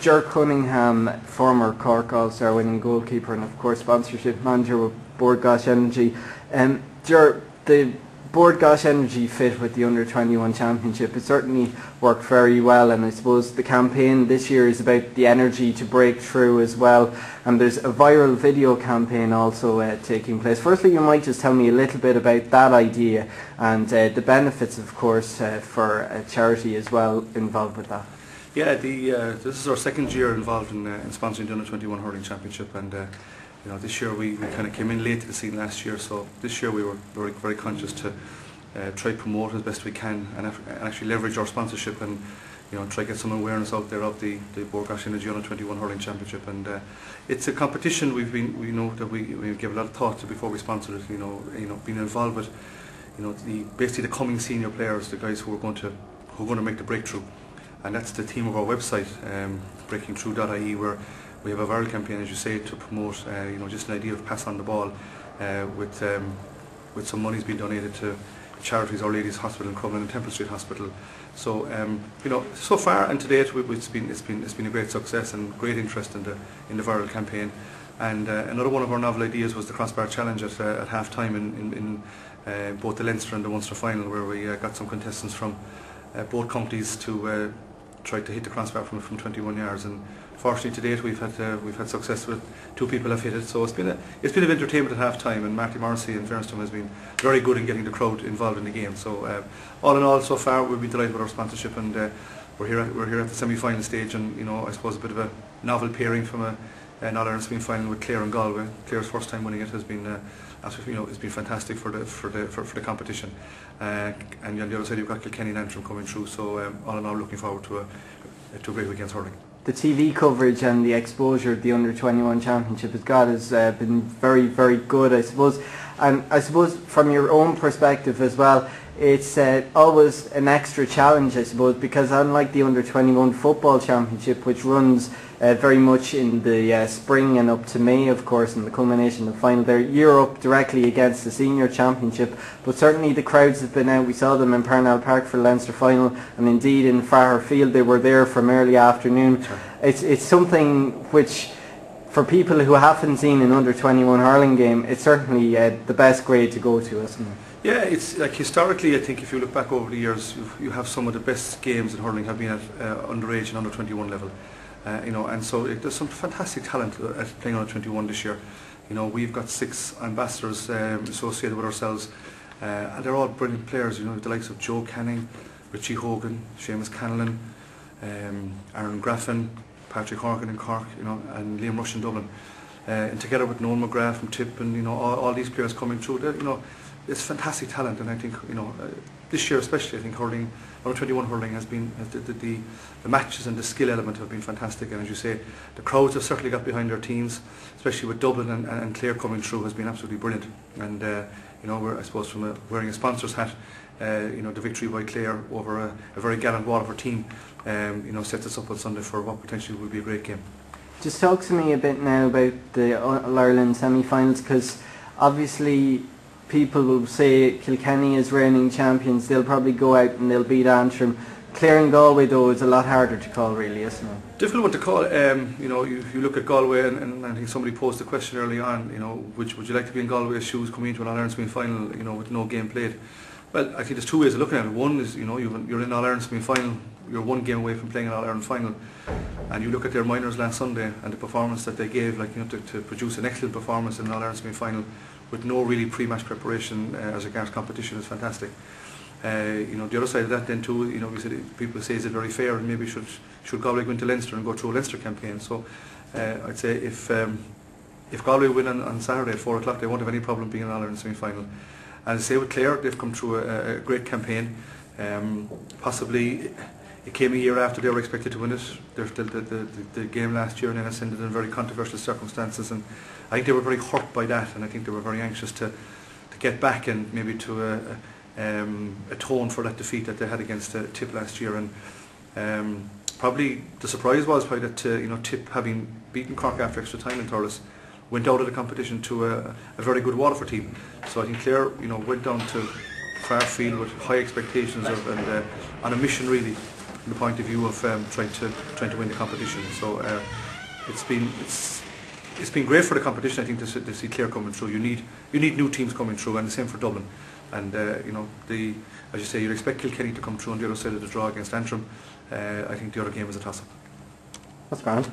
Ger Cunningham, former Cork All-Star winning goalkeeper and of course sponsorship manager with Bord Gáis Energy. Ger, the Bord Gáis Energy fit with the Under-21 Championship. It certainly worked very well, and I suppose the campaign this year is about the energy to break through as well, and there's a viral video campaign also taking place. Firstly, you might just tell me a little bit about that idea and the benefits, of course, for a charity as well involved with that. Yeah, this is our second year involved in sponsoring the Under-21 Hurling Championship, and this year we kind of came in late to the scene last year, so this year we were very conscious to try to promote as best we can and actually leverage our sponsorship and try to get some awareness out there of the Bord Gáis Energy Under-21 Hurling Championship. And it's a competition we know that we give a lot of thought to before we sponsored it. Being involved with basically the coming senior players, the guys who are going to make the breakthrough, and that's the theme of our website, breakingthrough.ie, where we have a viral campaign, as you say, to promote just an idea of pass on the ball, with some monies being donated to charities, Our Lady's Hospital in Crumlin and Temple Street Hospital. So so far and to date it's been a great success and great interest in the viral campaign. And another one of our novel ideas was the crossbar challenge at half time in both the Leinster and the Munster final, where we got some contestants from both counties to try to hit the crossbar from 21 yards, and fortunately to date we've had success with 2 people have hit it. So it's been of entertainment at half time, and Marty Morrissey in Fairstown has been very good in getting the crowd involved in the game. So all in all, so far we've been delighted with our sponsorship, and we're here at the semi-final stage, and I suppose a bit of a novel pairing from an All-Ireland semi-final with Clare and Galway. Clare's first time winning it has been absolutely, it's been fantastic for the competition. And on the other side you've got Kilkenny and Antrim coming through. So all in all, looking forward to a great weekend's hurling. The TV coverage and the exposure the Under-21 Championship has got has been very, very good, I suppose. And I suppose from your own perspective as well, it's always an extra challenge, I suppose, because unlike the Under-21 Football Championship, which runs very much in the spring and up to May, of course, and the culmination of the final there, you're up directly against the Senior Championship, but certainly the crowds have been out. We saw them in Pairc for the Leinster final, and indeed in Farrer Field they were there from early afternoon. Sure. It's something which, for people who haven't seen an Under-21 hurling game, it's certainly the best grade to go to, isn't it? Yeah, it's like historically, I think if you look back over the years, you have some of the best games in hurling have been at underage and under-21 level. And so there's some fantastic talent at playing under-21 this year. We've got 6 ambassadors associated with ourselves, and they're all brilliant players. The likes of Joe Canning, Richie Hogan, Seamus Canavan, Aaron Graffin, Patrick Horgan in Cork, and Liam Rush in Dublin, and together with Noel McGrath from Tip, and all these players coming through. It's fantastic talent, and I think this year especially, I think hurling, Under-21 hurling has been the matches and the skill element have been fantastic, and as you say, the crowds have certainly got behind their teams, especially with Dublin and Clare coming through has been absolutely brilliant. And we're, I suppose, from wearing a sponsor's hat, the victory by Clare over a very gallant Waterford team, sets us up on Sunday for what potentially will be a great game. Just talk to me a bit now about the All-Ireland semi-finals, because obviously people will say Kilkenny is reigning champions. They'll probably go out and they'll beat Antrim. Clare and Galway, though, is a lot harder to call, really, isn't it? Difficult one to call. You look at Galway, and I think somebody posed the question early on. Would you like to be in Galway's shoes coming into an All-Ireland semi-final? With no game played. Well, I think there's 2 ways of looking at it. One is, you're in All-Ireland semi-final. You're 1 game away from playing an All-Ireland final, and you look at their minors last Sunday and the performance that they gave, to produce an excellent performance in an All-Ireland semi-final with no really pre-match preparation as regards competition is fantastic. The other side of that then too, we said people say is it very fair, and maybe should Galway go into Leinster and go through a Leinster campaign. So I'd say if Galway win on Saturday at 4 o'clock, they won't have any problem being in an All-Ireland semi-final. And I say with Clare, they've come through a great campaign. Possibly it came a year after they were expected to win it. The game last year, and then ended in very controversial circumstances, and I think they were very hurt by that, and I think they were very anxious to get back and maybe to atone for that defeat that they had against Tip last year. And probably the surprise was probably that Tip, having beaten Cork after extra time in Thurles, went out of the competition to a very good Waterford team. So I think Clare went down to Fairfield with high expectations and on a mission really the point of view of trying to win the competition. So it's been great for the competition, I think, to see Clare coming through. You need new teams coming through, and the same for Dublin. And you know, as you say, you'd expect Kilkenny to come through on the other side of the draw against Antrim. I think the other game was a toss-up. That's grand.